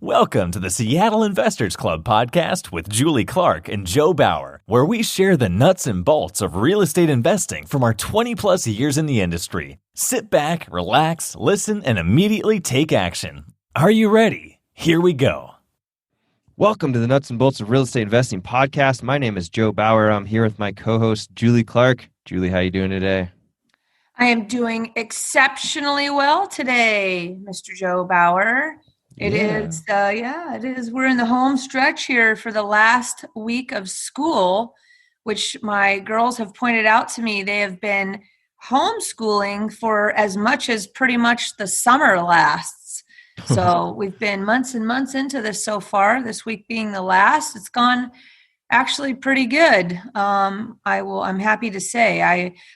Welcome to the Seattle Investors Club podcast with Julie Clark and Joe Bauer, where we share the nuts and bolts of real estate investing from our 20-plus years in the industry. Sit back, relax, listen, and immediately take action. Are you ready? Here we go. Welcome to the Nuts and Bolts of Real Estate Investing podcast. My name is Joe Bauer. I'm here with my co-host, Julie Clark. Julie, how you doing today? I am doing exceptionally well today, Mr. Joe Bauer. It is. We're in the home stretch here for the last week of school, which my girls have pointed out to me. They have been homeschooling for as much as pretty much the summer lasts. So we've been months and months into this so far, this week being the last. It's gone actually pretty good. I'm happy to say.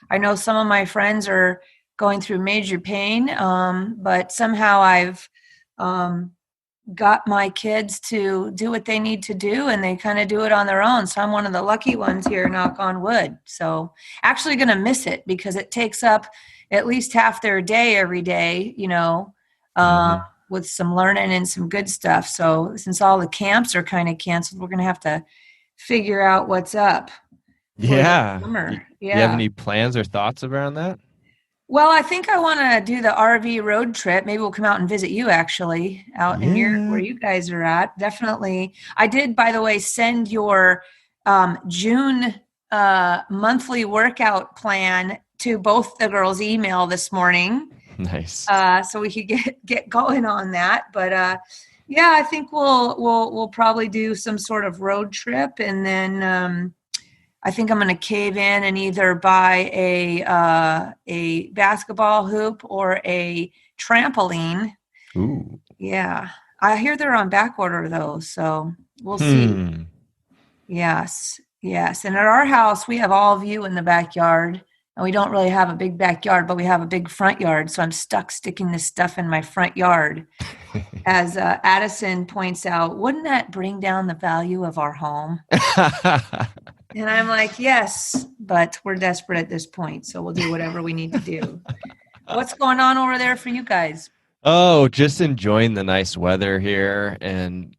I know some of my friends are going through major pain, but somehow I've got my kids to do what they need to do, and they kind of do it on their own. So I'm one of the lucky ones here, knock on wood. So actually going to miss it because it takes up at least half their day every day, with some learning and some good stuff. So since all the camps are kind of canceled, we're going to have to figure out what's up. Yeah. Yeah. You have any plans or thoughts around that? Well, I think I want to do the RV road trip. Maybe we'll come out and visit you actually out in where you guys are at. Definitely. I did, by the way, send your June monthly workout plan to both the girls' email this morning. Nice. So we could get going on that. But I think we'll probably do some sort of road trip, and then I think I'm going to cave in and either buy a basketball hoop or a trampoline. Ooh. Yeah. I hear they're on back order though, so we'll see. Yes. And at our house, we have all view in the backyard, and we don't really have a big backyard, but we have a big front yard. So I'm stuck sticking this stuff in my front yard. As Addison points out, wouldn't that bring down the value of our home? And I'm like, yes, but we're desperate at this point, so we'll do whatever we need to do. What's going on over there for you guys? Oh, just enjoying the nice weather here and,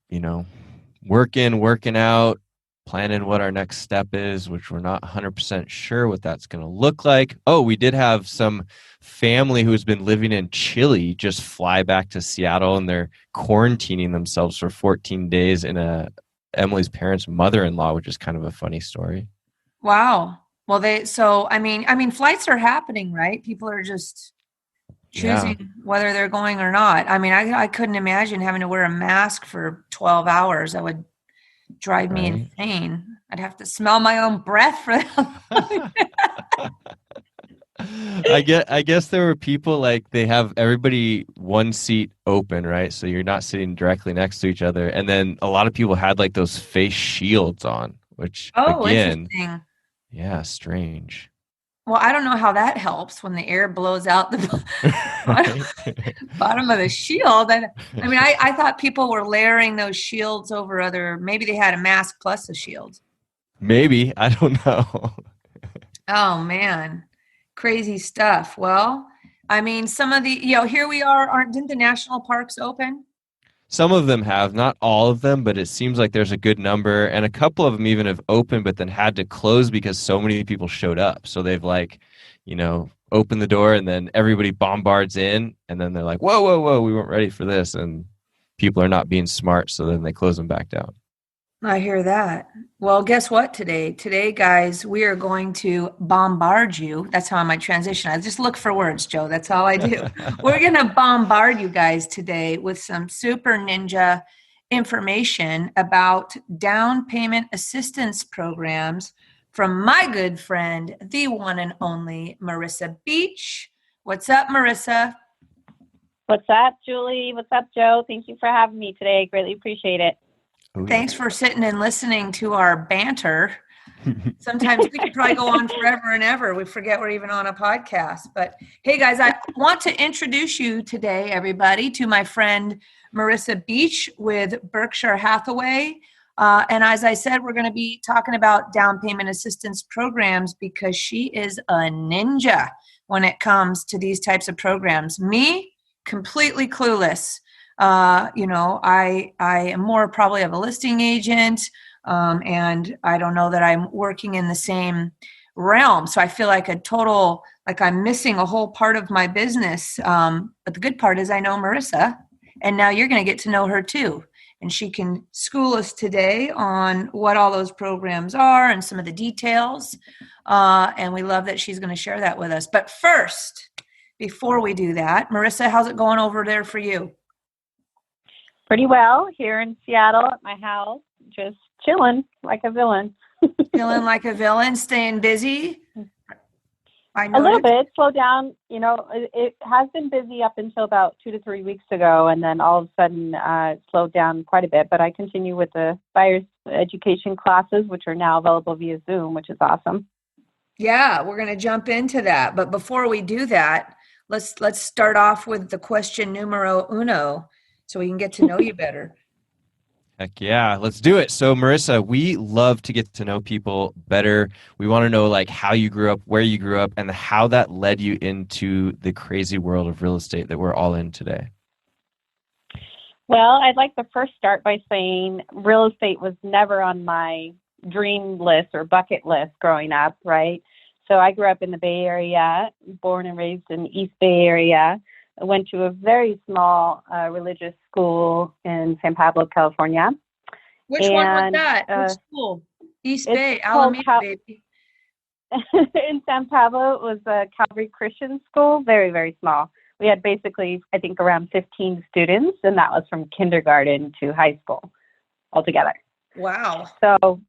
working out, planning what our next step is, which we're not 100% sure what that's going to look like. Oh, we did have some family who's been living in Chile just fly back to Seattle, and they're quarantining themselves for 14 days in Emily's parents' mother-in-law, which is kind of a funny story. Wow. Well, flights are happening, right? People are just choosing whether they're going or not. I mean, I couldn't imagine having to wear a mask for 12 hours. That would drive me insane. I'd have to smell my own breath for that. I guess there were people like they have everybody one seat open, right? So you're not sitting directly next to each other. And then a lot of people had like those face shields on, which again, interesting. Yeah, strange. Well, I don't know how that helps when the air blows out the bottom of the shield. I thought people were layering those shields over maybe they had a mask plus a shield. Maybe. I don't know. Oh, man. Crazy stuff. Well, some of the, here we are. Didn't the national parks open? Some of them have, not all of them, but it seems like there's a good number. And a couple of them even have opened, but then had to close because so many people showed up. So they've opened the door and then everybody bombards in. And then they're like, whoa, we weren't ready for this. And people are not being smart. So then they close them back down. I hear that. Well, guess what today? Today, guys, we are going to bombard you. That's how I might transition. I just look for words, Joe. That's all I do. We're going to bombard you guys today with some super ninja information about down payment assistance programs from my good friend, the one and only Marissa Beach. What's up, Marissa? What's up, Julie? What's up, Joe? Thank you for having me today. I greatly appreciate it. Thanks for sitting and listening to our banter. Sometimes we could probably go on forever and ever. We forget we're even on a podcast. But hey, guys, I want to introduce you today, everybody, to my friend Marissa Beach with Berkshire Hathaway. And as I said, we're going to be talking about down payment assistance programs because she is a ninja when it comes to these types of programs. Me, completely clueless. I am more probably of a listing agent, and I don't know that I'm working in the same realm. So I feel like like I'm missing a whole part of my business. But the good part is I know Marissa, and now you're going to get to know her too. And she can school us today on what all those programs are and some of the details. And we love that she's going to share that with us. But first, before we do that, Marissa, how's it going over there for you? Pretty well here in Seattle at my house, just chilling like a villain. Feeling like a villain, staying busy? A little bit, slow down. It has been busy up until about 2 to 3 weeks ago, and then all of a sudden it slowed down quite a bit. But I continue with the buyer's education classes, which are now available via Zoom, which is awesome. Yeah, we're going to jump into that. But before we do that, let's start off with the question numero uno so we can get to know you better. Heck yeah, let's do it. So Marissa, we love to get to know people better. We want to know like how you grew up, where you grew up, and how that led you into the crazy world of real estate that we're all in today. Well, I'd like to first start by saying real estate was never on my dream list or bucket list growing up, right? So I grew up in the Bay Area, born and raised in the East Bay Area. I went to a very small religious school in San Pablo, California. Which one was that? Which school? East Bay, Alameda, baby. In San Pablo, it was a Calvary Christian school, very, very small. We had basically, I think, around 15 students, and that was from kindergarten to high school altogether. Wow. So,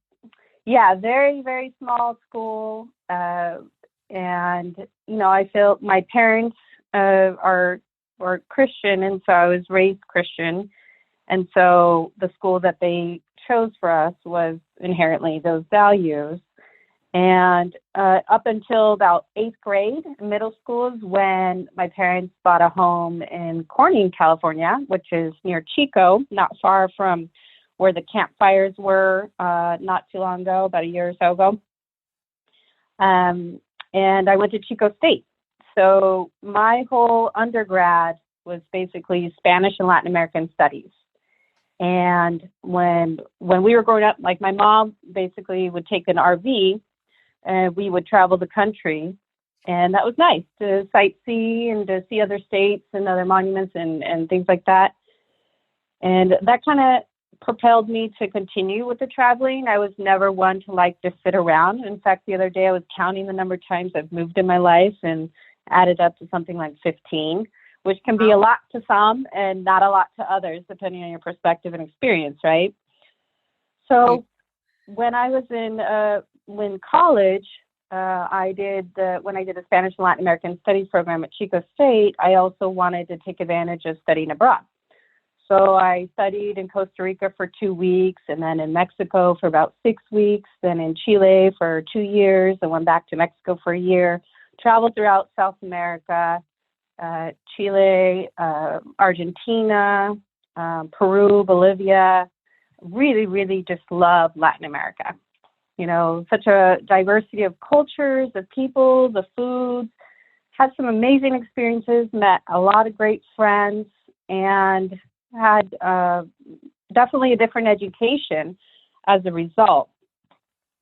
yeah, very, very small school. And, I feel my parents are Christian, and so I was raised Christian. And so the school that they chose for us was inherently those values. And up until about 8th grade, middle school is when my parents bought a home in Corning, California, which is near Chico, not far from where the campfires were not too long ago, about a year or so ago. And I went to Chico State. So my whole undergrad was basically Spanish and Latin American studies. And when we were growing up, like my mom basically would take an RV and we would travel the country. And that was nice to sightsee and to see other states and other monuments and things like that. And that kind of propelled me to continue with the traveling. I was never one to like to sit around. In fact, the other day I was counting the number of times I've moved in my life and added up to something like 15, which can be a lot to some and not a lot to others, depending on your perspective and experience, right? So when I was in college, when I did a Spanish and Latin American studies program at Chico State, I also wanted to take advantage of studying abroad. So I studied in Costa Rica for 2 weeks, and then in Mexico for about 6 weeks, then in Chile for 2 years, and went back to Mexico for a year, traveled throughout South America, Chile, Argentina, Peru, Bolivia. Really, really just love Latin America. Such a diversity of cultures, of people, the foods. Had some amazing experiences, met a lot of great friends, and had definitely a different education as a result.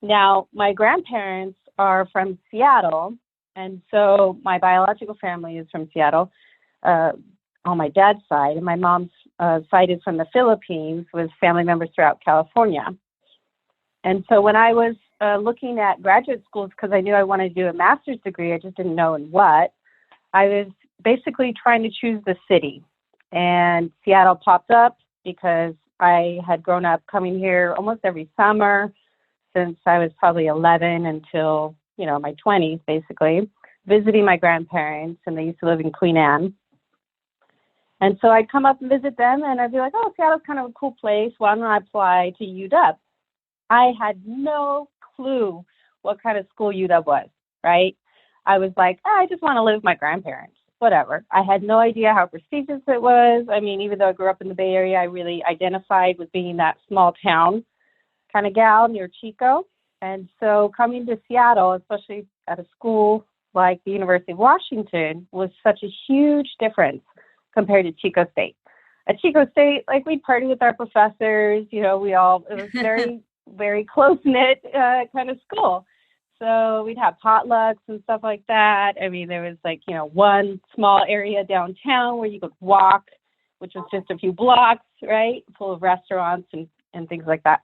Now, my grandparents are from Seattle, and so my biological family is from Seattle on my dad's side, and my mom's side is from the Philippines with family members throughout California. And so when I was looking at graduate schools, because I knew I wanted to do a master's degree, I just didn't know in what, I was basically trying to choose the city. And Seattle popped up because I had grown up coming here almost every summer since I was probably 11 until, my 20s, basically, visiting my grandparents, and they used to live in Queen Anne. And so I'd come up and visit them, and I'd be like, oh, Seattle's kind of a cool place. Why don't I apply to UW? I had no clue what kind of school UW was, right? I was like, I just want to live with my grandparents, whatever. I had no idea how prestigious it was. I mean, even though I grew up in the Bay Area, I really identified with being that small town kind of gal near Chico. And so coming to Seattle, especially at a school like the University of Washington, was such a huge difference compared to Chico State. at Chico State, like we'd party with our professors, it was very, very close-knit kind of school. So we'd have potlucks and stuff like that. I mean, there was like, one small area downtown where you could walk, which was just a few blocks, right? Full of restaurants and things like that.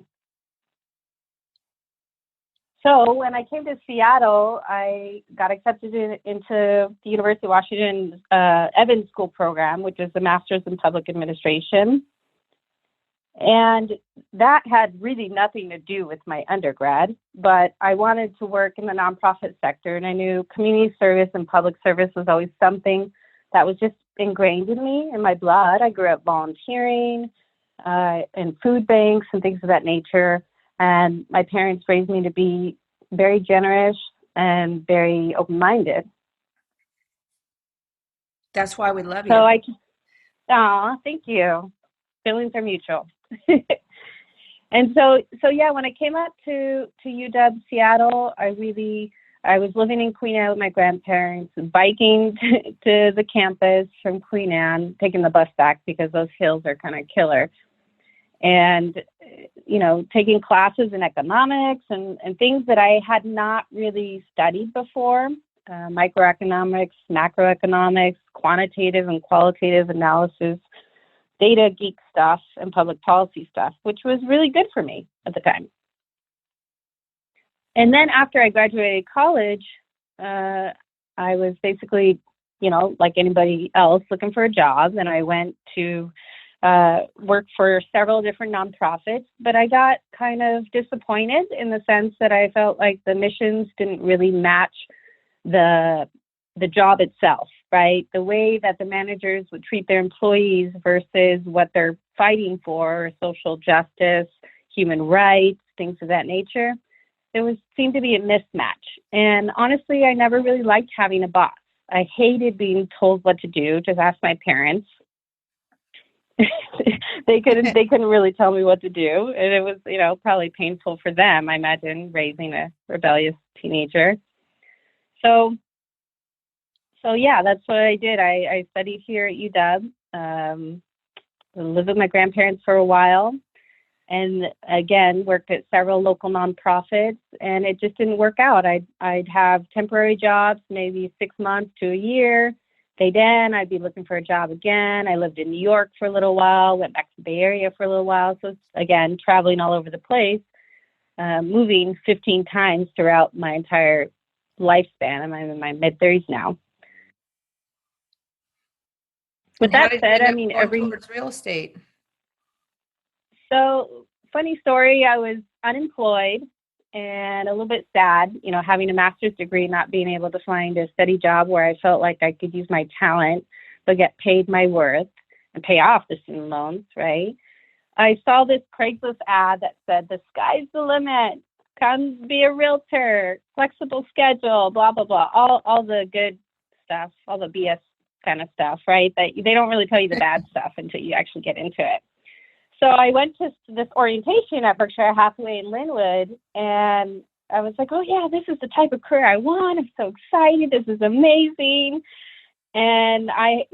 So when I came to Seattle, I got accepted into the University of Washington Evans School program, which is a master's in public administration. And that had really nothing to do with my undergrad, but I wanted to work in the nonprofit sector, and I knew community service and public service was always something that was just ingrained in me, in my blood. I grew up volunteering in food banks and things of that nature. And my parents raised me to be very generous and very open-minded. That's why we love you. Thank you. Feelings are mutual. And so yeah, when I came up to UW Seattle, I was living in Queen Anne with my grandparents, biking to the campus from Queen Anne, taking the bus back because those hills are kind of killer. And, taking classes in economics and things that I had not really studied before, microeconomics, macroeconomics, quantitative and qualitative analysis, data geek stuff, and public policy stuff, which was really good for me at the time. And then after I graduated college, I was basically, like anybody else, looking for a job, and I went to work for several different nonprofits, but I got kind of disappointed in the sense that I felt like the missions didn't really match the job itself, right? The way that the managers would treat their employees versus what they're fighting for, social justice, human rights, things of that nature, seemed to be a mismatch. And honestly, I never really liked having a boss. I hated being told what to do. Just ask my parents. They couldn't really tell me what to do, and it was probably painful for them, I imagine, raising a rebellious teenager. So yeah, that's what I did. I studied here at UW, lived with my grandparents for a while, and again worked at several local nonprofits, and it just didn't work out. I'd have temporary jobs, maybe 6 months to a year. I'd be looking for a job again. I lived in New York for a little while, went back to the Bay Area for a little while. So again, traveling all over the place, moving 15 times throughout my entire lifespan. I'm in my mid-30s now. With that said, towards real estate. So funny story, I was unemployed and a little bit sad, having a master's degree, not being able to find a steady job where I felt like I could use my talent, but get paid my worth and pay off the student loans, right? I saw this Craigslist ad that said, the sky's the limit, come be a realtor, flexible schedule, blah, blah, blah, all the good stuff, all the BS kind of stuff, right? That they don't really tell you the bad stuff until you actually get into it. So I went to this orientation at Berkshire Hathaway in Linwood, and I was like, oh, yeah, this is the type of career I want. I'm so excited. This is amazing. And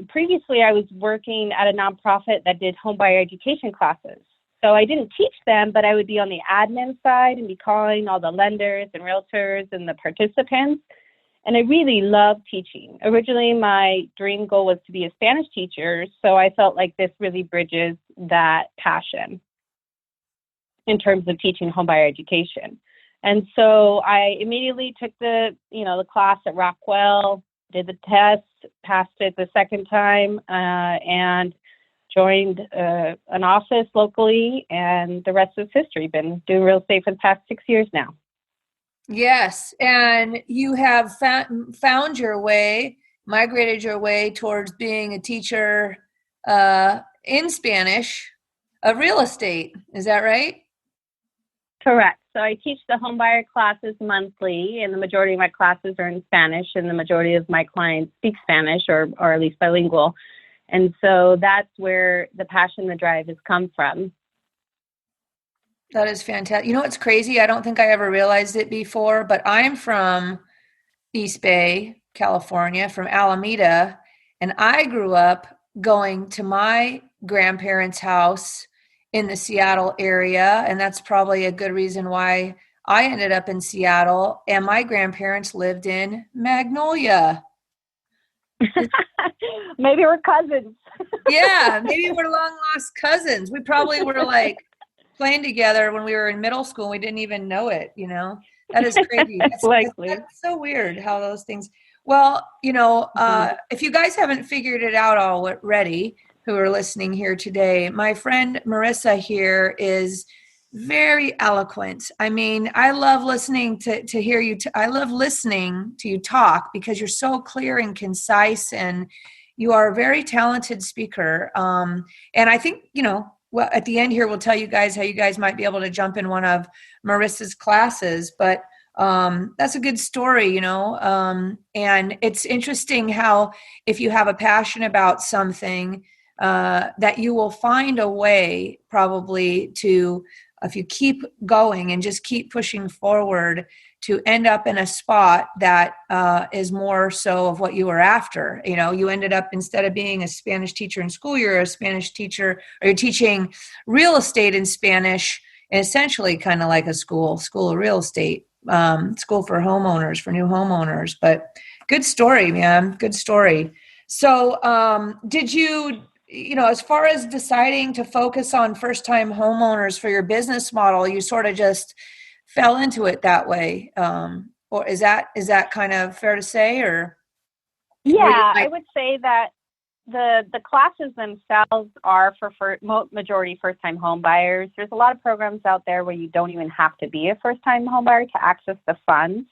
previously I was working at a nonprofit that did homebuyer education classes. So I didn't teach them, but I would be on the admin side and be calling all the lenders and realtors and the participants. And I really loved teaching. Originally, my dream goal was to be a Spanish teacher, so I felt like this really bridges that passion in terms of teaching homebuyer education. And so I immediately took the class at Rockwell, did the test, passed it the second time, and joined an office locally, and the rest is history. Been doing real estate for the past 6 years now. Yes, and you have found your way, migrated your way towards being a teacher in Spanish of real estate. Is that right? Correct. So I teach the homebuyer classes monthly, and the majority of my classes are in Spanish, and the majority of my clients speak Spanish or at least bilingual. And so that's where the passion, the drive has come from. That is fantastic. You know what's crazy? I don't think I ever realized it before, but I'm from East Bay, California, from Alameda, and I grew up going to my grandparents' house in the Seattle area, and that's probably a good reason why I ended up in Seattle, and my grandparents lived in Magnolia. Maybe we're cousins. Yeah, maybe we're long lost cousins. We probably were like playing together when we were in middle school. We didn't even know it, That is crazy. Likely. That's so weird how those things. Well, if you guys haven't figured it out already, who are listening here today, my friend Marissa here is very eloquent. I mean, I love listening to hear you. I love listening to you talk because you're so clear and concise, and you are a very talented speaker. And I think, well, at the end here, we'll tell you guys how you guys might be able to jump in one of Marissa's classes. But that's a good story, and it's interesting how if you have a passion about something, that you will find a way probably to, if you keep going and just keep pushing forward, to end up in a spot that is more so of what you were after. You ended up, instead of being a Spanish teacher in school, you're a Spanish teacher, or you're teaching real estate in Spanish, and essentially kind of like a school of real estate, school for homeowners, for new homeowners. But good story, man. Good story. So did you, as far as deciding to focus on first-time homeowners for your business model, you sort of just fell into it that way? Or is that kind of fair to say? Or yeah, I would say that the classes themselves are for majority first-time home buyers. There's a lot of programs out there where you don't even have to be a first-time home buyer to access the funds.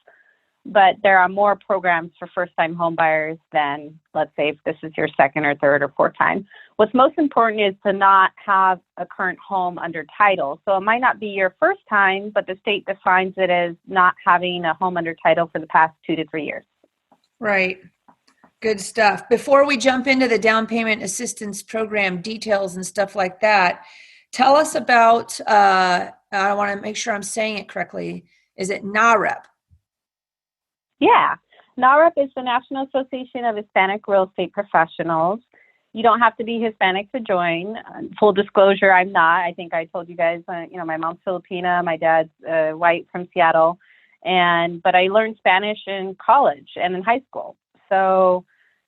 But there are more programs for first-time home buyers than, let's say, if this is your second or third or fourth time. What's most important is to not have a current home under title. So it might not be your first time, but the state defines it as not having a home under title for the past 2 to 3 years. Right. Good stuff. Before we jump into the down payment assistance program details and stuff like that, tell us about, I want to make sure I'm saying it correctly. Is it NAREP? Yeah. NAREP is the National Association of Hispanic Real Estate Professionals. You don't have to be Hispanic to join. Full disclosure, I'm not. I think I told you guys, my mom's Filipina, my dad's white from Seattle, but I learned Spanish in college and in high school. So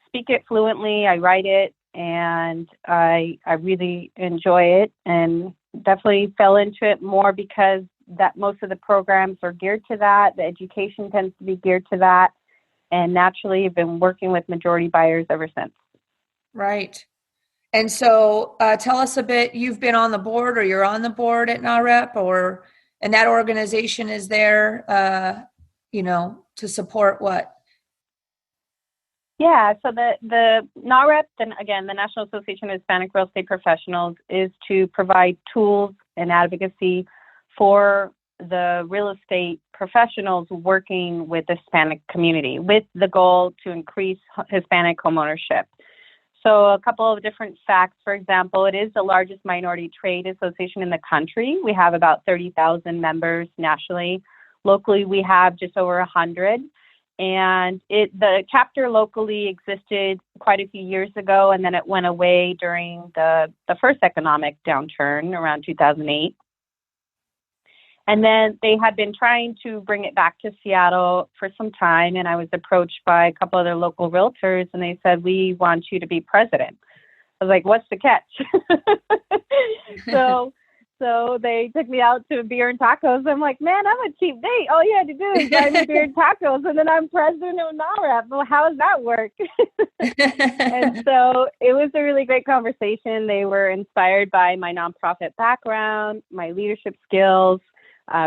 speak it fluently, I write it, and I really enjoy it, and definitely fell into it more because that most of the programs are geared to that. The education tends to be geared to that. And naturally, I've been working with majority buyers ever since. Right. And so tell us a bit, you've been on the board, or you're on the board at NAREP, and that organization is there, to support what? Yeah, so the NAREP, then again, the National Association of Hispanic Real Estate Professionals, is to provide tools and advocacy for the real estate professionals working with the Hispanic community, with the goal to increase Hispanic homeownership. So a couple of different facts. For example, it is the largest minority trade association in the country. We have about 30,000 members nationally. Locally, we have just over 100. And the chapter locally existed quite a few years ago, and then it went away during the first economic downturn around 2008. And then they had been trying to bring it back to Seattle for some time, and I was approached by a couple other local realtors, and they said, "We want you to be president." I was like, "What's the catch?" So they took me out to beer and tacos. I'm like, "Man, I'm a cheap date. All you had to do is buy me beer and tacos, and then I'm president of NAREP. Well, how does that work?" And so it was a really great conversation. They were inspired by my nonprofit background, my leadership skills,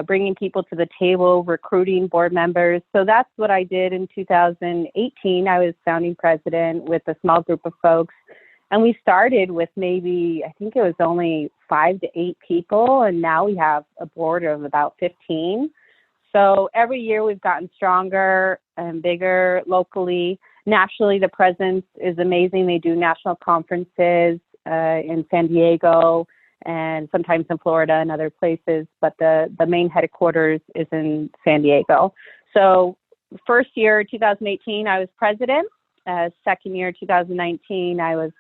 bringing people to the table, recruiting board members. So that's what I did in 2018. I was founding president with a small group of folks. And we started with maybe, I think it was only 5 to 8 people. And now we have a board of about 15. So every year we've gotten stronger and bigger locally. Nationally, the presence is amazing. They do national conferences in San Diego, and sometimes in Florida and other places, but the main headquarters is in San Diego. So first year, 2018, I was president, second year, 2019, I was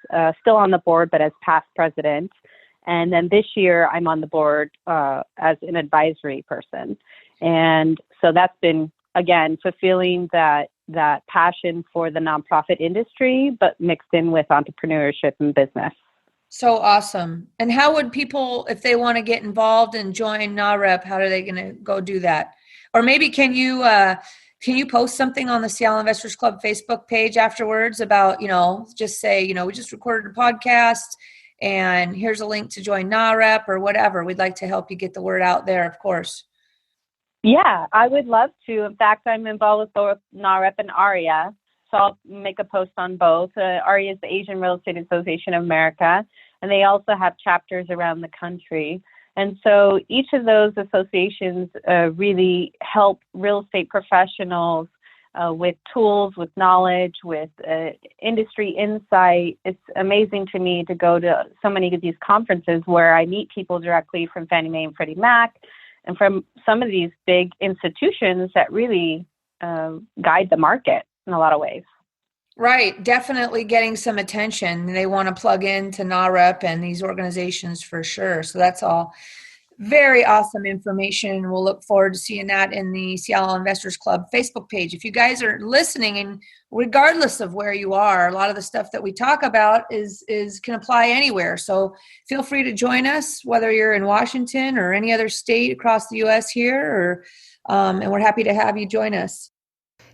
still on the board, but as past president. And then this year, I'm on the board as an advisory person. And so that's been, again, fulfilling that passion for the nonprofit industry, but mixed in with entrepreneurship and business. So awesome. And how would people, if they want to get involved and join NAREP, how are they going to go do that? Or maybe can you post something on the Seattle Investors Club Facebook page afterwards about, just say, we just recorded a podcast and here's a link to join NAREP or whatever. We'd like to help you get the word out there, of course. Yeah, I would love to. In fact, I'm involved with both NAREP and ARIA. So I'll make a post on both. ARIA is the Asian Real Estate Association of America, and they also have chapters around the country. And so each of those associations really help real estate professionals with tools, with knowledge, with industry insight. It's amazing to me to go to so many of these conferences where I meet people directly from Fannie Mae and Freddie Mac and from some of these big institutions that really guide the market in a lot of ways. Right. Definitely getting some attention. They want to plug into NAREP and these organizations for sure. So that's all very awesome information. We'll look forward to seeing that in the Seattle Investors Club Facebook page. If you guys are listening, and regardless of where you are, a lot of the stuff that we talk about is can apply anywhere. So feel free to join us, whether you're in Washington or any other state across the U.S. here, and we're happy to have you join us.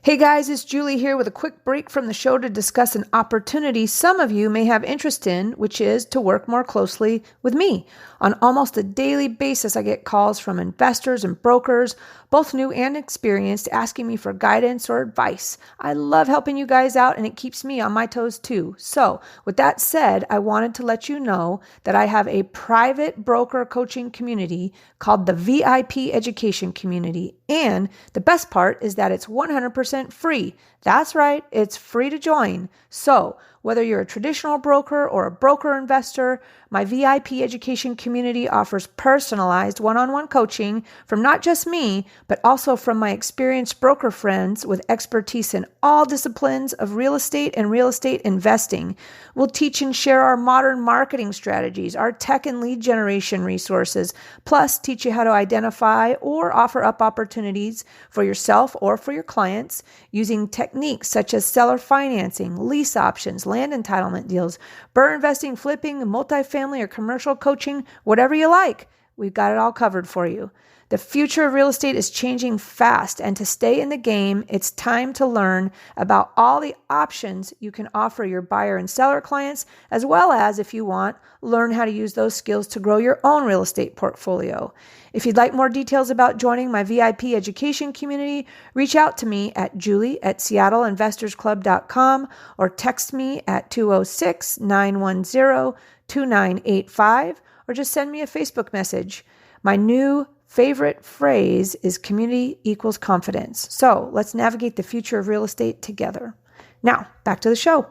Hey guys, it's Julie here with a quick break from the show to discuss an opportunity some of you may have interest in, which is to work more closely with me. On almost a daily basis, I get calls from investors and brokers, both new and experienced, asking me for guidance or advice. I love helping you guys out, and it keeps me on my toes too. So with that said, I wanted to let you know that I have a private broker coaching community called the VIP Education Community. And the best part is that it's 100% free. That's right, it's free to join. So whether you're a traditional broker or a broker investor, my VIP education community offers personalized one-on-one coaching from not just me, but also from my experienced broker friends with expertise in all disciplines of real estate and real estate investing. We'll teach and share our modern marketing strategies, our tech and lead generation resources, plus teach you how to identify or offer up opportunities for yourself or for your clients using techniques such as seller financing, lease options, land entitlement deals, BRRRR investing, flipping, multifamily or commercial coaching, whatever you like. We've got it all covered for you. The future of real estate is changing fast, and to stay in the game, it's time to learn about all the options you can offer your buyer and seller clients, as well as, if you want, learn how to use those skills to grow your own real estate portfolio. If you'd like more details about joining my VIP education community, reach out to me at julie@seattleinvestorsclub.com or text me at 206-910-2985 or just send me a Facebook message. My new favorite phrase is community equals confidence. So let's navigate the future of real estate together. Now, back to the show.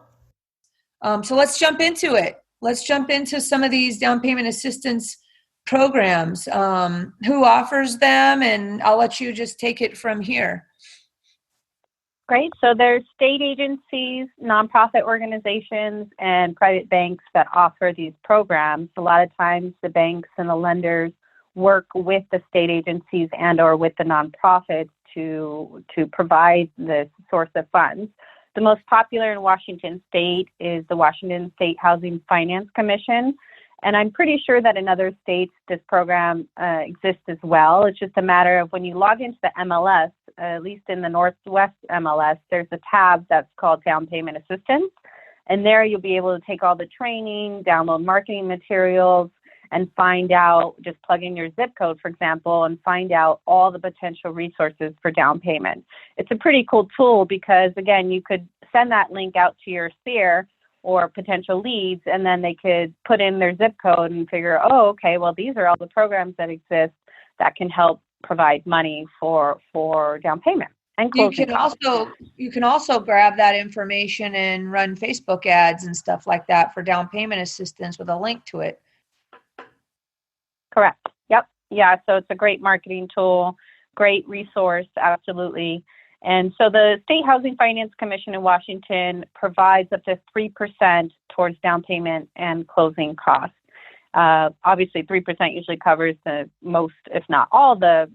So let's jump into it. Let's jump into some of these down payment assistance programs. Who offers them? And I'll let you just take it from here. Great. So there's state agencies, nonprofit organizations, and private banks that offer these programs. A lot of times the banks and the lenders work with the state agencies and or with the nonprofits to provide this source of funds. The most popular in Washington State is the Washington State Housing Finance Commission. And I'm pretty sure that in other states, this program exists as well. It's just a matter of when you log into the MLS, at least in the Northwest MLS, there's a tab that's called Downpayment Assistance. And there you'll be able to take all the training, download marketing materials, and find out, just plug in your zip code, for example, and find out all the potential resources for down payment. It's a pretty cool tool because, again, you could send that link out to your sphere or potential leads, and then they could put in their zip code and figure, oh, okay, well, these are all the programs that exist that can help provide money for down payment. And you can also grab that information and run Facebook ads and stuff like that for down payment assistance with a link to it. Correct. Yep. Yeah. So it's a great marketing tool, great resource. Absolutely. And so the State Housing Finance Commission in Washington provides up to 3% towards down payment and closing costs. Obviously, 3% usually covers the most, if not all, the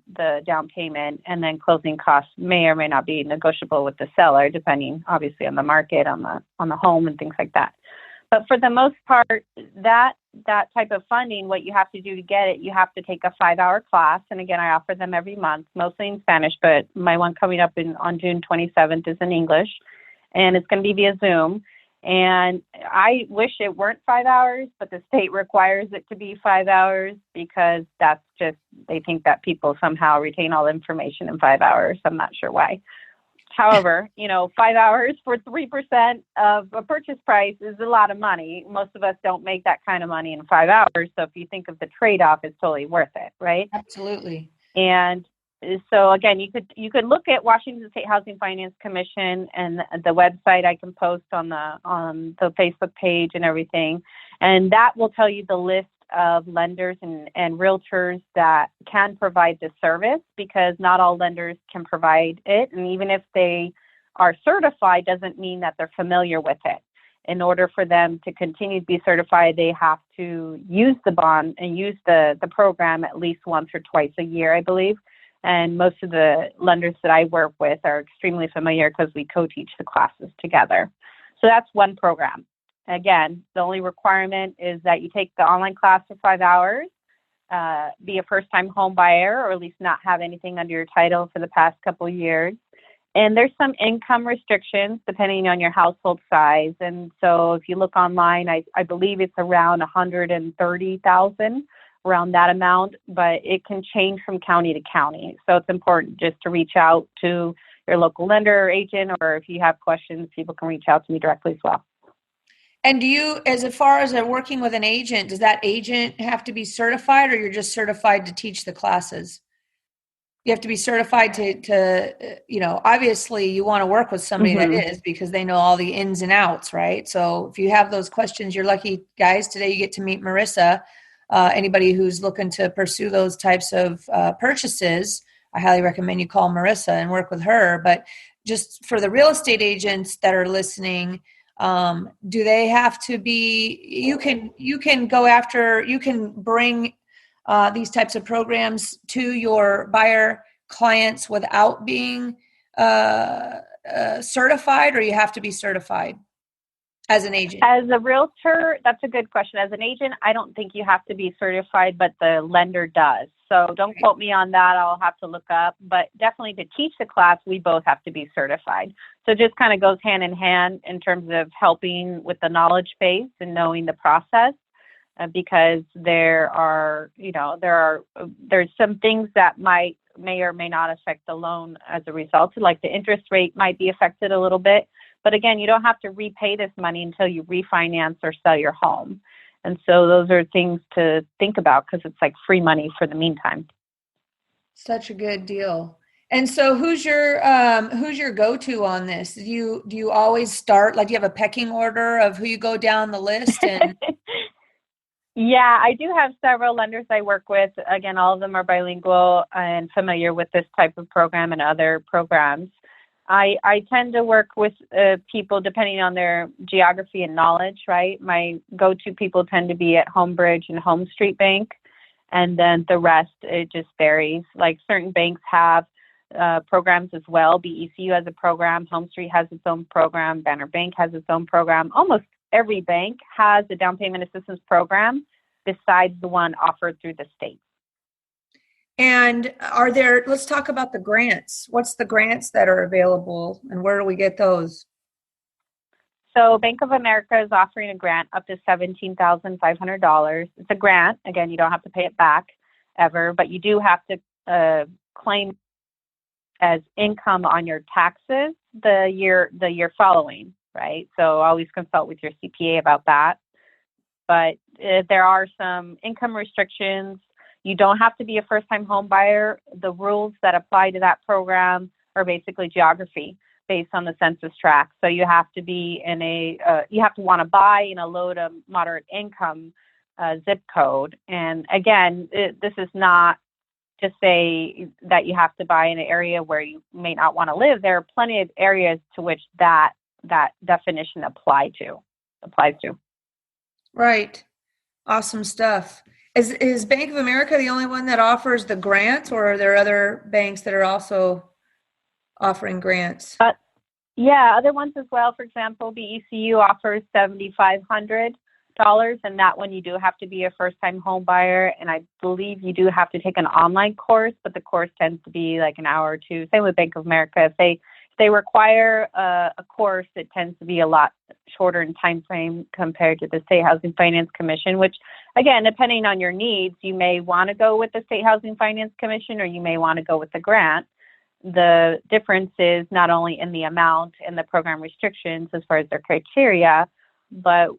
down payment, and then closing costs may or may not be negotiable with the seller, depending, obviously, on the market, on the home, and things like that. But for the most part, that type of funding, what you have to do to get it, you have to take a 5-hour class. And again, I offer them every month, mostly in Spanish, but my one coming up on June 27th is in English, and it's going to be via Zoom. And I wish it weren't 5 hours, but the state requires it to be 5 hours because that's just, they think that people somehow retain all the information in 5 hours. I'm not sure why. However, 5 hours for 3% of a purchase price is a lot of money. Most of us don't make that kind of money in 5 hours. So if you think of the trade-off, it's totally worth it, right? Absolutely. And so again, you could look at Washington State Housing Finance Commission and the website. I can post on the Facebook page and everything, and that will tell you the list of lenders and realtors that can provide the service, because not all lenders can provide it. And even if they are certified, doesn't mean that they're familiar with it. In order for them to continue to be certified, they have to use the bond and use the program at least once or twice a year, I believe. And most of the lenders that I work with are extremely familiar because we co-teach the classes together. So that's one program. Again, the only requirement is that you take the online class for 5 hours, be a first-time home buyer, or at least not have anything under your title for the past couple of years. And there's some income restrictions depending on your household size. And so if you look online, I believe it's around $130,000, around that amount, but it can change from county to county. So it's important just to reach out to your local lender or agent, or if you have questions, people can reach out to me directly as well. And do you, as far as working with an agent, does that agent have to be certified, or you're just certified to teach the classes? You have to be certified to obviously you want to work with somebody that is, because they know all the ins and outs, right? So if you have those questions, you're lucky, guys. Today you get to meet Marissa. Anybody who's looking to pursue those types of purchases, I highly recommend you call Marissa and work with her. But just for the real estate agents that are listening, do they have to be, you can go after, you can bring these types of programs to your buyer clients without being certified, or you have to be certified as an agent? As a realtor, that's a good question. As an agent, I don't think you have to be certified, but the lender does. So don't quote me on that. I'll have to look up. But definitely to teach the class, we both have to be certified. So it just kind of goes hand in hand in terms of helping with the knowledge base and knowing the process, because there's some things that may or may not affect the loan as a result. Like the interest rate might be affected a little bit. But again, you don't have to repay this money until you refinance or sell your home. And so those are things to think about, because it's like free money for the meantime. Such a good deal. And so who's your go-to on this? Do you always start, like, do you have a pecking order of who you go down the list? And Yeah, I do have several lenders I work with. Again, all of them are bilingual and familiar with this type of program and other programs. I tend to work with people depending on their geography and knowledge, right? My go-to people tend to be at Homebridge and Home Street Bank, and then the rest, it just varies. Like certain banks have programs as well. BECU has a program, Home Street has its own program, Banner Bank has its own program. Almost every bank has a down payment assistance program besides the one offered through the state. And let's talk about the grants. What's the grants that are available, and where do we get those? So Bank of America is offering a grant up to $17,500. It's a grant. Again, you don't have to pay it back ever, but you do have to claim as income on your taxes the year following, right? So always consult with your CPA about that. But there are some income restrictions. You don't have to be a first-time home buyer. The rules that apply to that program are basically geography based on the census tract. So you have to be you have to want to buy in a low to moderate income zip code. And again, this is not to say that you have to buy in an area where you may not want to live. There are plenty of areas to which that definition applies to. Right. Awesome stuff. Is Bank of America the only one that offers the grants, or are there other banks that are also offering grants? Yeah, other ones as well. For example, BECU offers $7,500, and that one you do have to be a first-time home buyer, and I believe you do have to take an online course, but the course tends to be like an hour or two. Same with Bank of America. If they require a course, it tends to be a lot shorter in time frame compared to the State Housing Finance Commission, which, again, depending on your needs, you may want to go with the State Housing Finance Commission or you may want to go with the grant. The difference is not only in the amount and the program restrictions as far as their criteria, but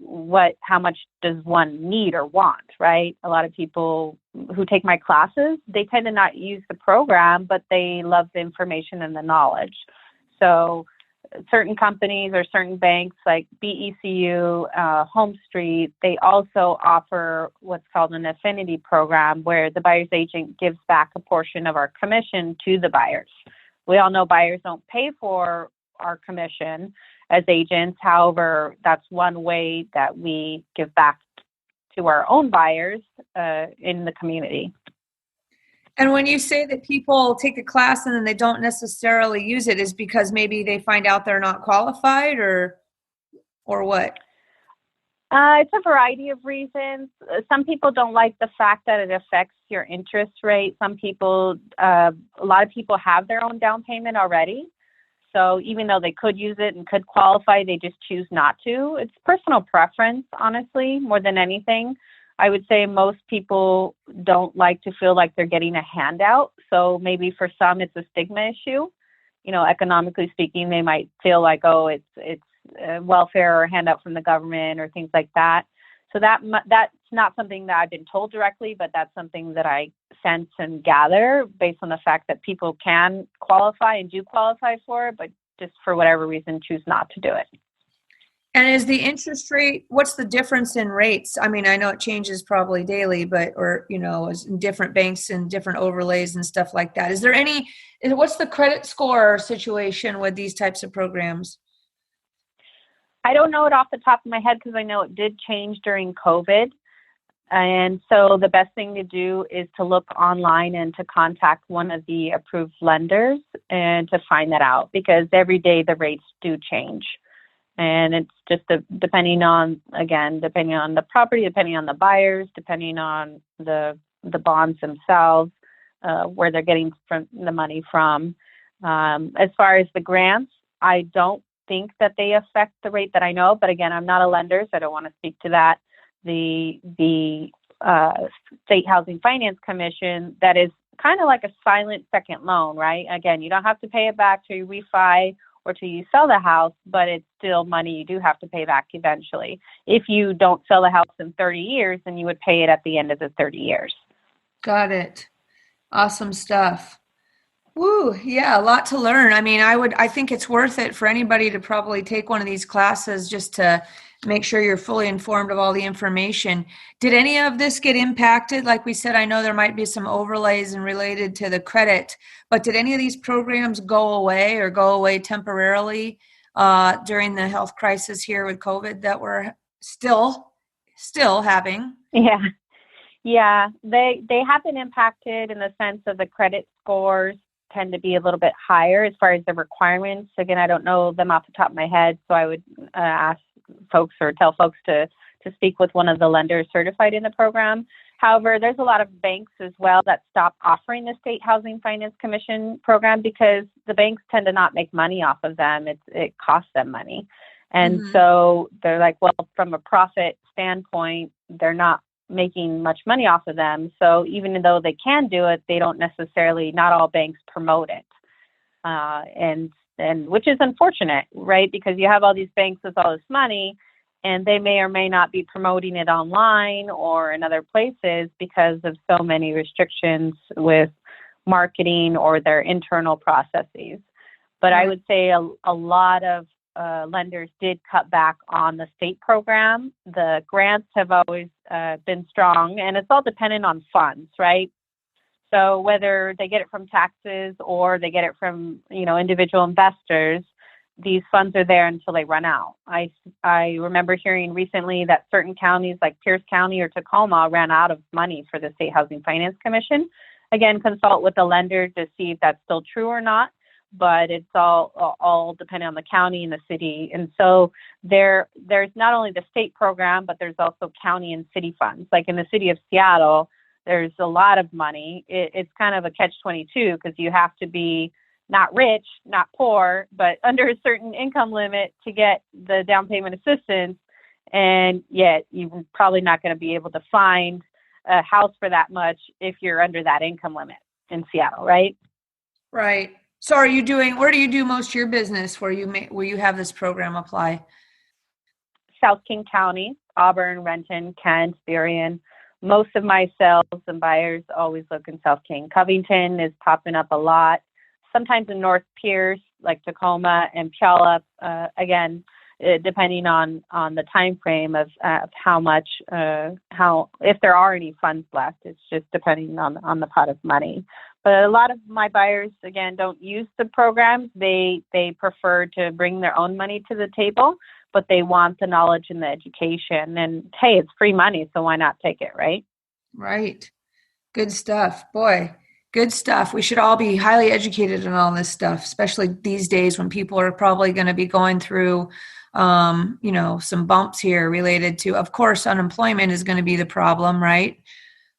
how much does one need or want, right? A lot of people who take my classes, they tend to not use the program, but they love the information and the knowledge. So certain companies or certain banks like BECU, Home Street, they also offer what's called an affinity program where the buyer's agent gives back a portion of our commission to the buyers. We all know buyers don't pay for our commission as agents. However, that's one way that we give back to our own buyers in the community. And when you say that people take a class and then they don't necessarily use it, is because maybe they find out they're not qualified, or what? It's a variety of reasons. Some people don't like the fact that it affects your interest rate. Some people, a lot of people have their own down payment already. So even though they could use it and could qualify, they just choose not to. It's personal preference, honestly, more than anything. I would say most people don't like to feel like they're getting a handout. So maybe for some, it's a stigma issue. You know, economically speaking, they might feel like, oh, it's welfare or a handout from the government or things like that. So that's not something that I've been told directly, but that's something that I sense and gather based on the fact that people can qualify and do qualify for it, but just for whatever reason choose not to do it. And is the interest rate, what's the difference in rates? I mean, I know it changes probably daily, as in different banks and different overlays and stuff like that. What's the credit score situation with these types of programs? I don't know it off the top of my head because I know it did change during COVID. And so the best thing to do is to look online and to contact one of the approved lenders and to find that out, because every day the rates do change. And it's just depending on the property, depending on the buyers, depending on the bonds themselves, where they're getting the money from. As far as the grants, I don't think that they affect the rate that I know, but again, I'm not a lender, so I don't want to speak to that. The State Housing Finance Commission, that is kind of like a silent second loan, right? Again, you don't have to pay it back till you refi or till you sell the house, but it's still money you do have to pay back eventually. If you don't sell the house in 30 years, then you would pay it at the end of the 30 years. Got it. Awesome stuff. Woo, yeah, a lot to learn. I mean, I think it's worth it for anybody to probably take one of these classes just to make sure you're fully informed of all the information. Did any of this get impacted? Like we said, I know there might be some overlays and related to the credit, but did any of these programs go away temporarily during the health crisis here with COVID that we're still having? Yeah, they have been impacted in the sense of the credit scores tend to be a little bit higher as far as the requirements. Again, I don't know them off the top of my head, so I would ask folks or tell folks to speak with one of the lenders certified in the program. However, there's a lot of banks as well that stop offering the State Housing Finance Commission program because the banks tend to not make money off of them. It costs them money. And so they're like, well, from a profit standpoint, they're not making much money off of them. So even though they can do it, they don't necessarily, not all banks promote it. And which is unfortunate, right? Because you have all these banks with all this money and they may or may not be promoting it online or in other places because of so many restrictions with marketing or their internal processes. But I would say a lot of lenders did cut back on the state program. The grants have always been strong, and it's all dependent on funds, right? So whether they get it from taxes or they get it from, individual investors, these funds are there until they run out. I remember hearing recently that certain counties like Pierce County or Tacoma ran out of money for the State Housing Finance Commission. Again, consult with the lender to see if that's still true or not, but it's all depending on the county and the city. And so there's not only the state program, but there's also county and city funds. Like in the city of Seattle, there's a lot of money. It's kind of a catch-22 because you have to be not rich, not poor, but under a certain income limit to get the down payment assistance. And yet you're probably not going to be able to find a house for that much if you're under that income limit in Seattle, right? Right. So where do you do most of your business where you have this program apply? South King County, Auburn, Renton, Kent, Berrien. Most of my sales and buyers always look in South King. Covington is popping up a lot. Sometimes in North Pierce, like Tacoma and Puyallup, again, depending on the time frame of how much, if there are any funds left. It's just depending on the pot of money. But a lot of my buyers, again, don't use the programs. They prefer to bring their own money to the table, but they want the knowledge and the education. And hey, it's free money, so why not take it, right? Right. Good stuff. Boy, good stuff. We should all be highly educated in all this stuff, especially these days when people are probably going to be going through, some bumps here related to, of course, unemployment is going to be the problem, right?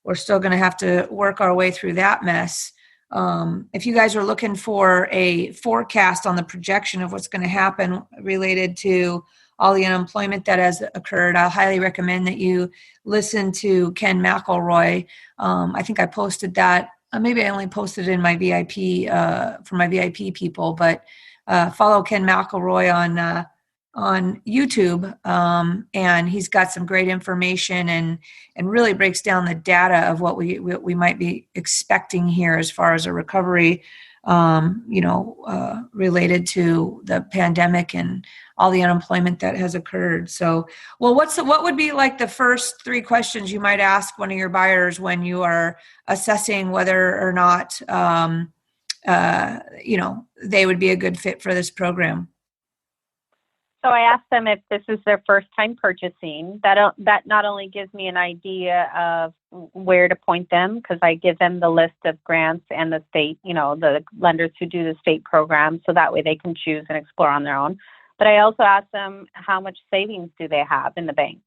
We're still going to have to work our way through that mess. If you guys are looking for a forecast on the projection of what's going to happen related to all the unemployment that has occurred, I'll highly recommend that you listen to Ken McElroy. I think I posted that. Maybe I only posted it in my VIP for my VIP people, but follow Ken McElroy on YouTube, and he's got some great information and really breaks down the data of what we might be expecting here as far as a recovery, related to the pandemic and all the unemployment that has occurred. So, well, what would be like the first 3 questions you might ask one of your buyers when you are assessing whether or not, they would be a good fit for this program? So I asked them if this is their first time purchasing. That not only gives me an idea of where to point them, because I give them the list of grants and the state, the lenders who do the state program, so that way they can choose and explore on their own. But I also ask them how much savings do they have in the bank?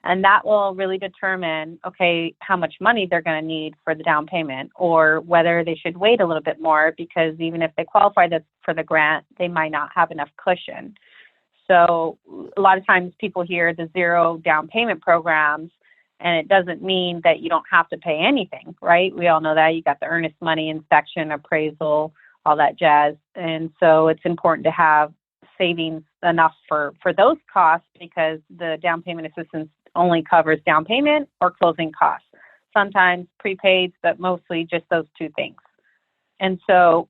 And that will really determine, okay, how much money they're going to need for the down payment, or whether they should wait a little bit more, because even if they qualify for the grant, they might not have enough cushion. So a lot of times people hear the 0 down payment programs, and it doesn't mean that you don't have to pay anything, right? We all know that. You got the earnest money, inspection, appraisal, all that jazz. And so it's important to have savings enough for those costs, because the down payment assistance only covers down payment or closing costs. Sometimes prepaids, but mostly just those 2 things. And so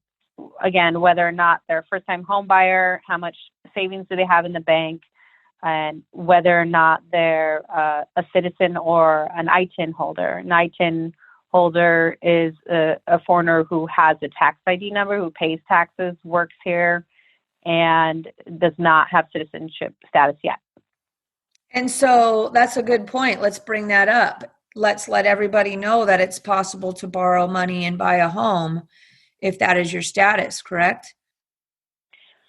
again, whether or not they're a first-time home buyer, how much savings do they have in the bank, and whether or not they're a citizen or an ITIN holder. An ITIN holder is a foreigner who has a tax ID number, who pays taxes, works here, and does not have citizenship status yet. And so that's a good point. Let's bring that up. Let's let everybody know that it's possible to borrow money and buy a home if that is your status, correct?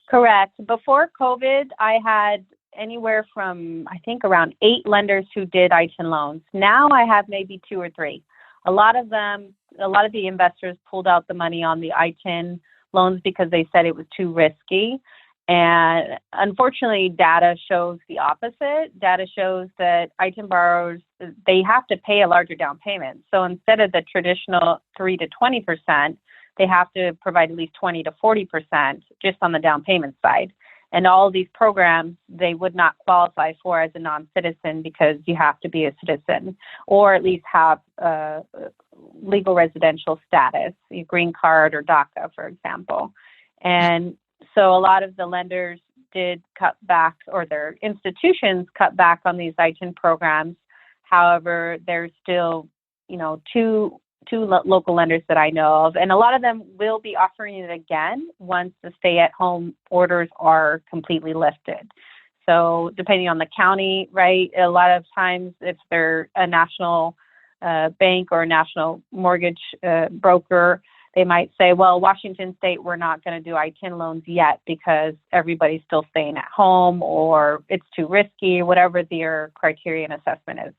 Correct. Before COVID, I had anywhere from, I think, around 8 lenders who did ITIN loans. Now I have maybe 2 or 3. A lot of the investors pulled out the money on the ITIN loans because they said it was too risky. And unfortunately, data shows the opposite. Data shows that ITIN borrowers, they have to pay a larger down payment. So instead of the traditional 3 to 20%, they have to provide at least 20 to 40% just on the down payment side. And all of these programs, they would not qualify for as a non-citizen, because you have to be a citizen or at least have legal residential status, your green card or DACA, for example. And so a lot of the lenders did cut back, or their institutions cut back on these ITIN programs. However, there's still, local lenders that I know of, and a lot of them will be offering it again once the stay-at-home orders are completely lifted. So depending on the county, right, a lot of times if they're a national bank or a national mortgage broker, they might say, well, Washington State, we're not going to do I-10 loans yet because everybody's still staying at home or it's too risky, whatever their criteria and assessment is.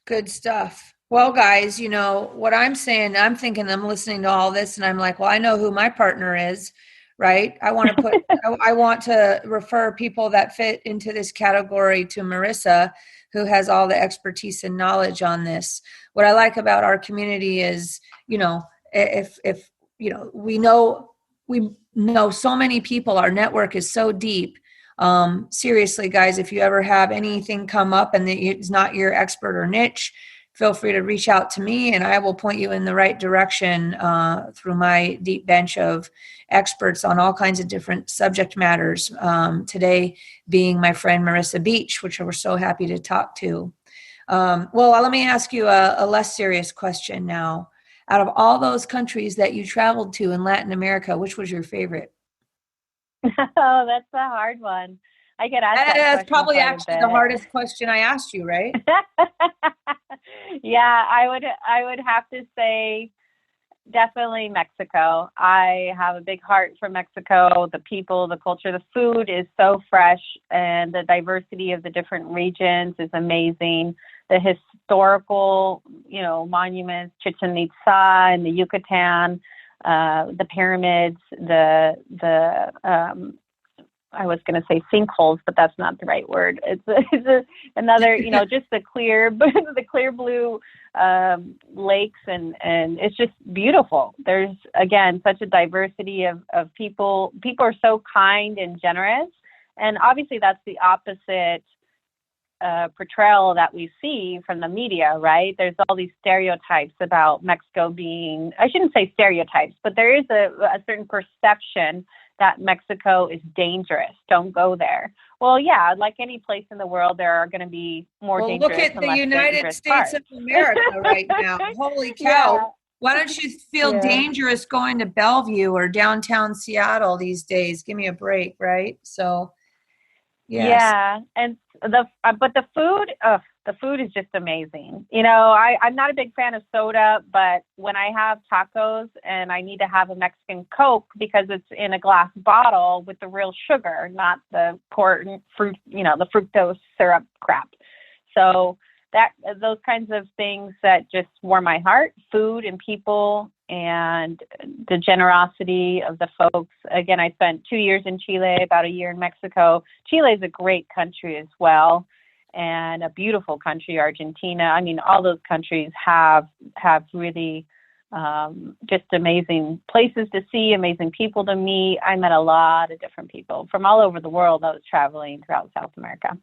Good stuff. Well, guys, you know what I'm saying, I'm listening to all this and I'm like, well, I know who my partner is, right? I want to refer people that fit into this category to Marissa, who has all the expertise and knowledge on this. What I like about our community is, you know, if you know, we know so many people, our network is so deep. Seriously, guys, if you ever have anything come up and it's not your expert or niche, feel free to reach out to me and I will point you in the right direction through my deep bench of experts on all kinds of different subject matters. Today being my friend Marissa Beach, which we're so happy to talk to. Well, let me ask you a less serious question now. Out of all those countries that you traveled to in Latin America, which was your favorite? Oh, that's a hard one. I get asked that That's probably quite a actually bit. the hardest question I asked you, right? Yeah, I would have to say definitely Mexico. I have a big heart for Mexico. The people, the culture, the food is so fresh, and the diversity of the different regions is amazing. The historical, you know, monuments, Chichen Itza and the Yucatan, the pyramids, I was going to say sinkholes, but that's not the right word. It's another, you know, just the clear blue lakes, and it's just beautiful. There's, again, such a diversity of people. People are so kind and generous. And obviously that's the opposite portrayal that we see from the media, right? There's all these stereotypes about Mexico being, I shouldn't say stereotypes, but there is a certain perception that Mexico is dangerous. Don't go there. Well, yeah, like any place in the world, there are going to be more dangerous. Look at and the less United States parts. of America right now. Holy cow. Yeah. Why don't you feel dangerous going to Bellevue or downtown Seattle these days? Give me a break, right? So, yes. Yeah, and but the food is just amazing. You know, I'm not a big fan of soda, but when I have tacos and I need to have a Mexican Coke because it's in a glass bottle with the real sugar, not the corn fruit, you know, the fructose syrup crap. So those kinds of things that just warm my heart, food and people and the generosity of the folks. Again, I spent 2 years in Chile, about a year in Mexico. Chile is a great country as well, and a beautiful country, Argentina. I mean, all those countries have really just amazing places to see, amazing people to meet. I met a lot of different people from all over the world. I was traveling throughout South America.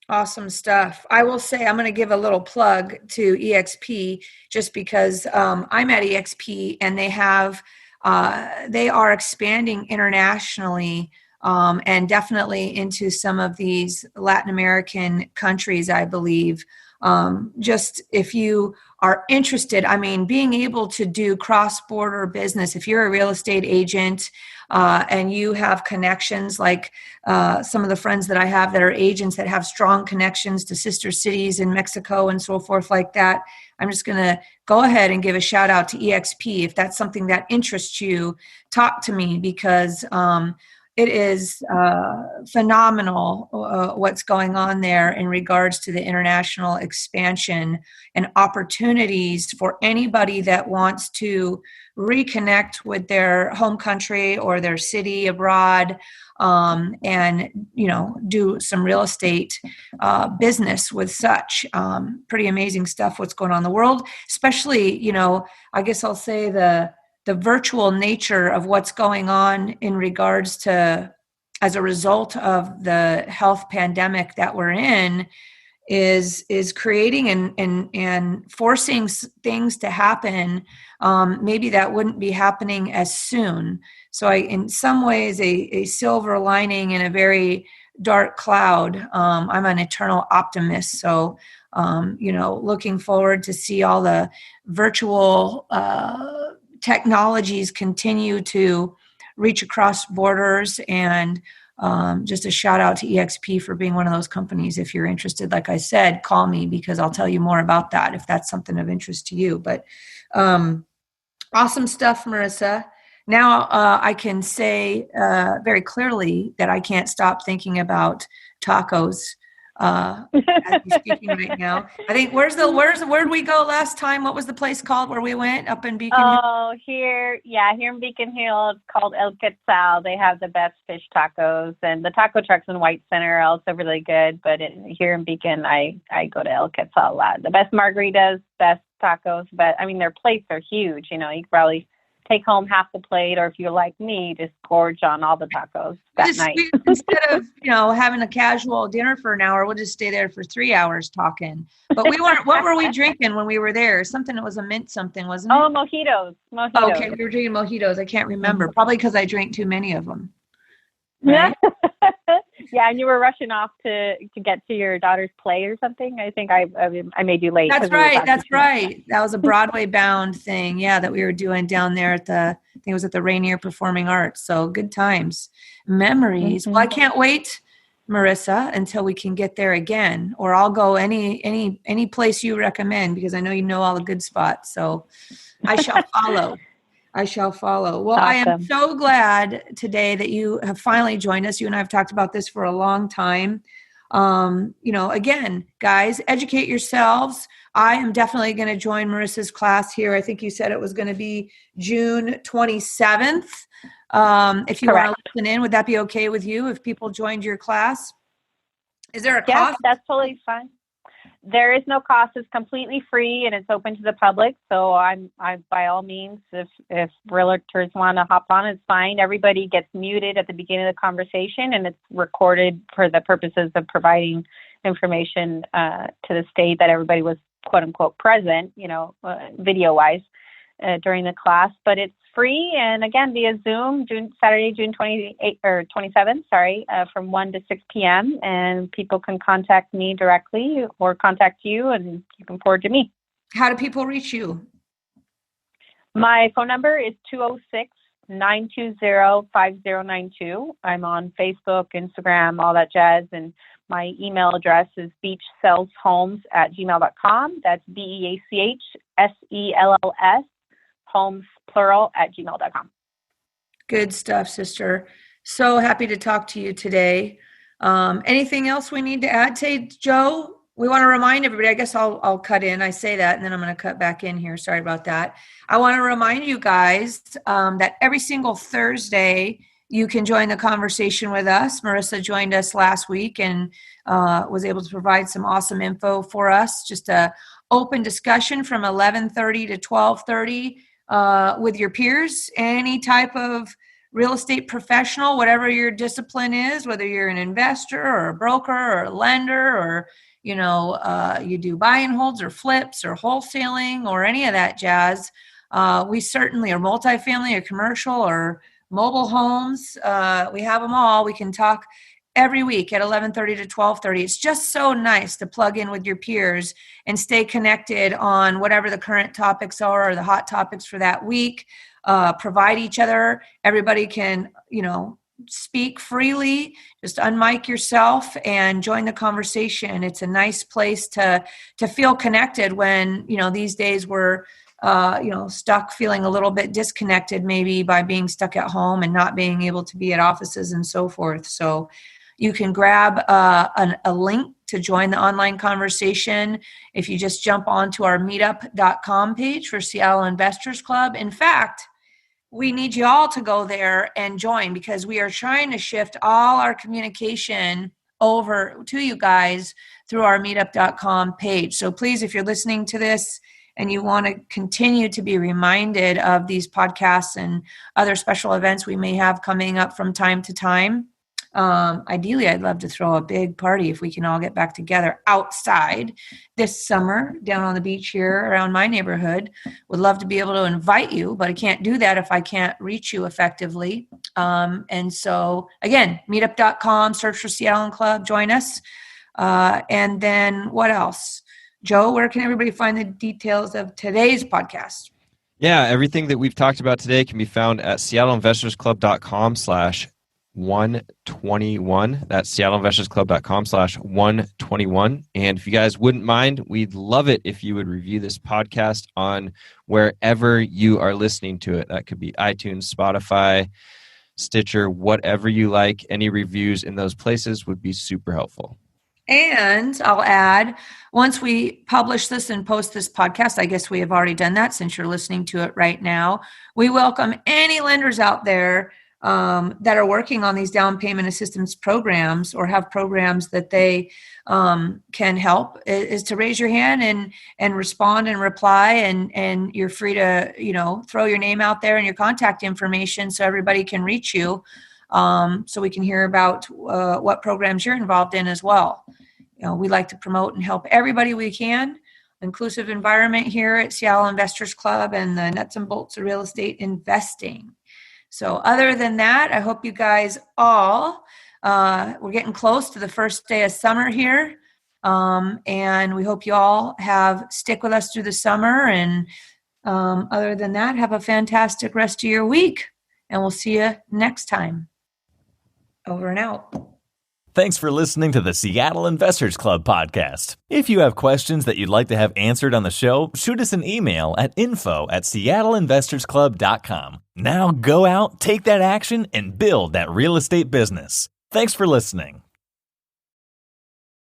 Awesome stuff. I will say I'm going to give a little plug to EXP just because I'm at EXP and they are expanding internationally and definitely into some of these Latin American countries, I believe. Just if you are interested, I mean, being able to do cross-border business, if you're a real estate agent and you have connections like some of the friends that I have that are agents that have strong connections to sister cities in Mexico and so forth like that, I'm just going to go ahead and give a shout out to EXP. If that's something that interests you, talk to me because it is phenomenal what's going on there in regards to the international expansion and opportunities for anybody that wants to reconnect with their home country or their city abroad and, you know, do some real estate business with such. Pretty amazing stuff what's going on in the world, especially, you know, I guess I'll say the virtual nature of what's going on in regards to, as a result of the health pandemic that we're in, is creating and forcing things to happen maybe that wouldn't be happening as soon. So in some ways, a silver lining and a very dark cloud. I'm an eternal optimist. So, looking forward to see all the virtual technologies continue to reach across borders. And just a shout out to EXP for being one of those companies. If you're interested, like I said, call me because I'll tell you more about that if that's something of interest to you. But awesome stuff, Marissa. Now I can say very clearly that I can't stop thinking about tacos as we're speaking right now. I think where'd we go last time? What was the place called where we went up in Beacon Hill? Oh, here in Beacon Hill, it's called El Quetzal. They have the best fish tacos, and the taco trucks in White Center are also really good. But here in Beacon, I go to El Quetzal a lot. The best margaritas, best tacos, but I mean their plates are huge. You could probably take home half the plate, or if you're like me, just gorge on all the tacos that night. Instead of having a casual dinner for an hour, we'll just stay there for 3 hours talking. But we weren't. What were we drinking when we were there? Something that was a mint something, wasn't it? Oh, mojitos. Okay, we were drinking mojitos. I can't remember. Probably because I drank too many of them. Right? Yeah, and you were rushing off to get to your daughter's play or something. I think I made you late. That's right. That was a Broadway bound thing. Yeah, that we were doing down there I think it was at the Rainier Performing Arts. So good times, memories. Mm-hmm. Well, I can't wait, Marissa, until we can get there again, or I'll go any place you recommend because I know you know all the good spots. So I shall follow. Well, awesome. I am so glad today that you have finally joined us. You and I have talked about this for a long time. Again, guys, educate yourselves. I am definitely going to join Marissa's class here. I think you said it was going to be June 27th. If you want to listen in, would that be okay with you if people joined your class? Is there a cost? Yeah, that's totally fine. There is no cost. It's completely free and it's open to the public. So I by all means, if realtors want to hop on, it's fine. Everybody gets muted at the beginning of the conversation, and it's recorded for the purposes of providing information to the state that everybody was quote unquote present, video wise during the class. But it's free, and again via Zoom, Saturday, June 28th or 27th, from 1 to 6 p.m. And people can contact me directly or contact you, and you can forward to me. How do people reach you? My phone number is 206-920-5092. I'm on Facebook, Instagram, all that jazz, and my email address is beachsellshomes@gmail.com. That's BEACHSELLS, homes plural @gmail.com. Good stuff, sister. So happy to talk to you today. Anything else we need to add today, Joe? We want to remind everybody, I guess I'll cut in. I say that, and then I'm going to cut back in here. Sorry about that. I want to remind you guys that every single Thursday, you can join the conversation with us. Marissa joined us last week and was able to provide some awesome info for us. Just a open discussion from 11:30 to 12:30 with your peers, any type of real estate professional, whatever your discipline is, whether you're an investor or a broker or a lender, or you do buy and holds or flips or wholesaling or any of that jazz. We certainly are multifamily or commercial or mobile homes. We have them all. We can talk every week at 11:30 to 12:30. It's just so nice to plug in with your peers and stay connected on whatever the current topics are or the hot topics for that week. Provide each other. Everybody can, speak freely. Just unmic yourself and join the conversation. It's a nice place to feel connected when, these days we're stuck, feeling a little bit disconnected maybe by being stuck at home and not being able to be at offices and so forth. So you can grab a link to join the online conversation if you just jump onto our meetup.com page for Seattle Investors Club. In fact, we need you all to go there and join because we are trying to shift all our communication over to you guys through our meetup.com page. So please, if you're listening to this and you want to continue to be reminded of these podcasts and other special events we may have coming up from time to time, Ideally, I'd love to throw a big party if we can all get back together outside this summer down on the beach here around my neighborhood. Would love to be able to invite you, but I can't do that if I can't reach you effectively. And so, again, meetup.com, search for Seattle Club, join us. And then what else? Joe, where can everybody find the details of today's podcast? Yeah, everything that we've talked about today can be found at seattleinvestorsclub.com/121. That's seattleinvestorsclub.com/121. And if you guys wouldn't mind, we'd love it if you would review this podcast on wherever you are listening to it. That could be iTunes, Spotify, Stitcher, whatever you like. Any reviews in those places would be super helpful. And I'll add, once we publish this and post this podcast, I guess we have already done that since you're listening to it right now. We welcome any lenders out there that are working on these down payment assistance programs or have programs that they can help, is to raise your hand and respond and reply. And you're free to, throw your name out there and your contact information so everybody can reach you. So we can hear about what programs you're involved in as well. We like to promote and help everybody we can. Inclusive environment here at Seattle Investors Club and the nuts and bolts of real estate investing. So other than that, I hope you guys all, we're getting close to the first day of summer here. And we hope you all stick with us through the summer. And other than that, have a fantastic rest of your week. And we'll see you next time. Over and out. Thanks for listening to the Seattle Investors Club podcast. If you have questions that you'd like to have answered on the show, shoot us an email at info@seattleinvestorsclub.com. Now go out, take that action, and build that real estate business. Thanks for listening.